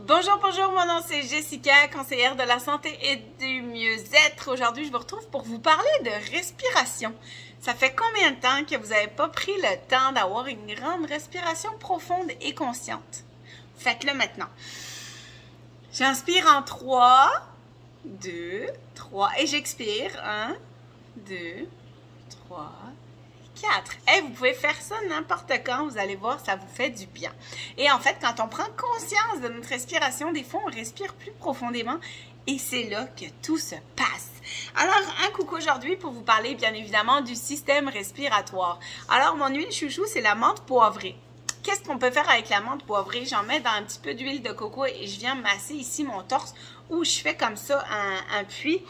Bonjour, bonjour, mon nom c'est Jessica, conseillère de la santé et du mieux-être. Aujourd'hui, je vous retrouve pour vous parler de respiration. Ça fait combien de temps que vous n'avez pas pris le temps d'avoir une grande respiration profonde et consciente? Faites-le maintenant. J'inspire en 3, 2, 3 et j'expire. 1, 2, 3, 4. Et vous pouvez faire ça n'importe quand, vous allez voir, ça vous fait du bien. Et en fait, quand on prend conscience de notre respiration, des fois, on respire plus profondément et c'est là que tout se passe. Alors, un coucou aujourd'hui pour vous parler, bien évidemment, du système respiratoire. Alors, mon huile chouchou, c'est la menthe poivrée. Qu'est-ce qu'on peut faire avec la menthe poivrée? J'en mets dans un petit peu d'huile de coco et je viens masser ici mon torse où je fais comme ça un puits.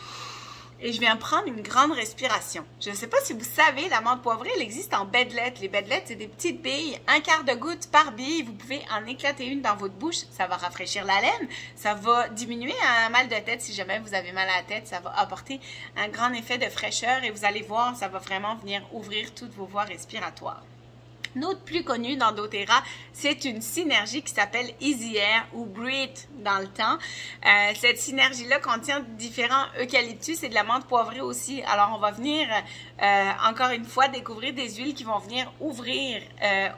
Et je viens prendre une grande respiration. Je ne sais pas si vous savez, la menthe poivrée, elle existe en bedelettes. Les bedelettes, c'est des petites billes, 1/4 de goutte par bille. Vous pouvez en éclater une dans votre bouche. Ça va rafraîchir la laine. Ça va diminuer un mal de tête. Si jamais vous avez mal à la tête, ça va apporter un grand effet de fraîcheur. Et vous allez voir, ça va vraiment venir ouvrir toutes vos voies respiratoires. Notre plus connue dans doTERRA, c'est une synergie qui s'appelle Easy Air ou Breathe dans le temps. Cette synergie-là contient différents eucalyptus et de la menthe poivrée aussi. Alors, on va venir, encore une fois, découvrir des huiles qui vont venir ouvrir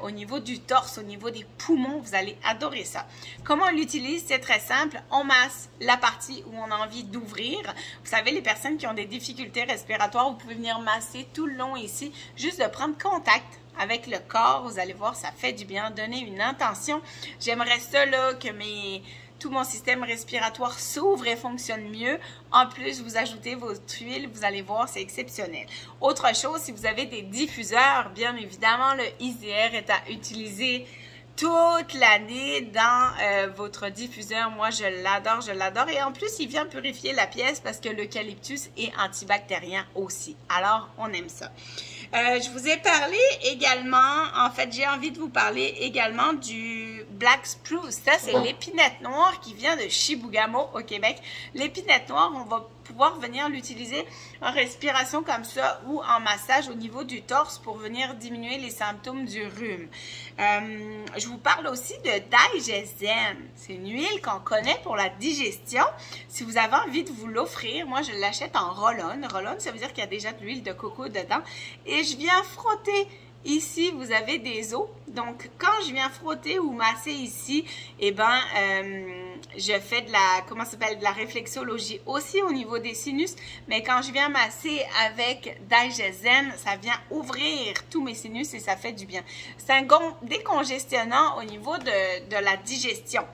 au niveau du torse, au niveau des poumons. Vous allez adorer ça. Comment on l'utilise? C'est très simple. On masse la partie où on a envie d'ouvrir. Vous savez, les personnes qui ont des difficultés respiratoires, vous pouvez venir masser tout le long ici, juste de prendre contact avec le corps, vous allez voir, ça fait du bien. Donner une intention. J'aimerais ça là, que tout mon système respiratoire s'ouvre et fonctionne mieux. En plus, vous ajoutez votre huile, vous allez voir, c'est exceptionnel. Autre chose, si vous avez des diffuseurs, bien évidemment, le Easy Air est à utiliser toute l'année dans votre diffuseur. Moi, je l'adore, je l'adore. Et en plus, il vient purifier la pièce parce que l'eucalyptus est antibactérien aussi. Alors, on aime ça. Je vous ai parlé également, en fait, j'ai envie de vous parler également du Black Spruce. Ça, c'est l'épinette noire qui vient de Chibougamau au Québec. L'épinette noire, on va pouvoir venir l'utiliser en respiration comme ça ou en massage au niveau du torse pour venir diminuer les symptômes du rhume. Je vous parle aussi de Digeszen. C'est une huile qu'on connaît pour la digestion. Si vous avez envie de vous l'offrir, moi je l'achète en roll-on. Roll-on, ça veut dire qu'il y a déjà de l'huile de coco dedans. Et je viens frotter. Ici, vous avez des os. Donc, quand je viens frotter ou masser ici, eh ben, je fais de la réflexologie aussi au niveau des sinus. Mais quand je viens masser avec Digeszen, ça vient ouvrir tous mes sinus et ça fait du bien. C'est un décongestionnant au niveau de la digestion.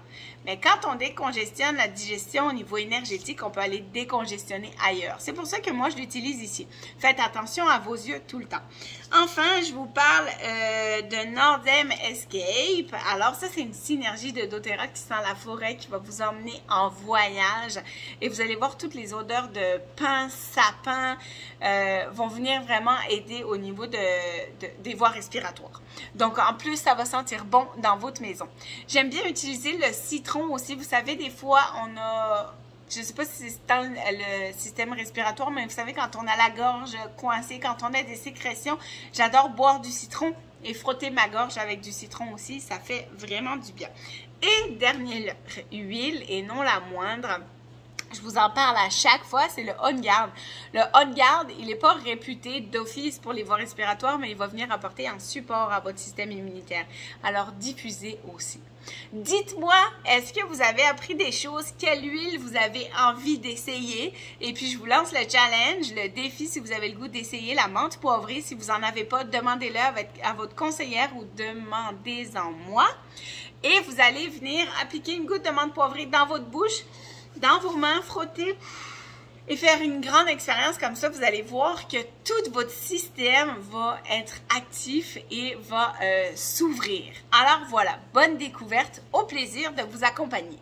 Mais quand on décongestionne la digestion au niveau énergétique, on peut aller décongestionner ailleurs. C'est pour ça que moi, je l'utilise ici. Faites attention à vos yeux tout le temps. Enfin, je vous parle de Nordem Escape. Alors ça, c'est une synergie de doTERRA qui sent la forêt, qui va vous emmener en voyage. Et vous allez voir toutes les odeurs de pin, sapin vont venir vraiment aider au niveau des voies respiratoires. Donc, en plus, ça va sentir bon dans votre maison. J'aime bien utiliser le citron aussi. Vous savez, des fois, on a... Je ne sais pas si c'est dans le système respiratoire, mais vous savez, quand on a la gorge coincée, quand on a des sécrétions, j'adore boire du citron et frotter ma gorge avec du citron aussi. Ça fait vraiment du bien. Et dernière huile, et non la moindre, je vous en parle à chaque fois, c'est le On Guard. Le On Guard, il n'est pas réputé d'office pour les voies respiratoires, mais il va venir apporter un support à votre système immunitaire. Alors, diffusez aussi. Dites-moi, est-ce que vous avez appris des choses? Quelle huile vous avez envie d'essayer? Et puis, je vous lance le challenge, le défi, si vous avez le goût d'essayer la menthe poivrée. Si vous n'en avez pas, demandez-le à votre conseillère ou demandez-en moi. Et vous allez venir appliquer une goutte de menthe poivrée dans votre bouche, dans vos mains, frotter et faire une grande expérience comme ça. Vous allez voir que tout votre système va être actif et va s'ouvrir. Alors voilà, bonne découverte, au plaisir de vous accompagner.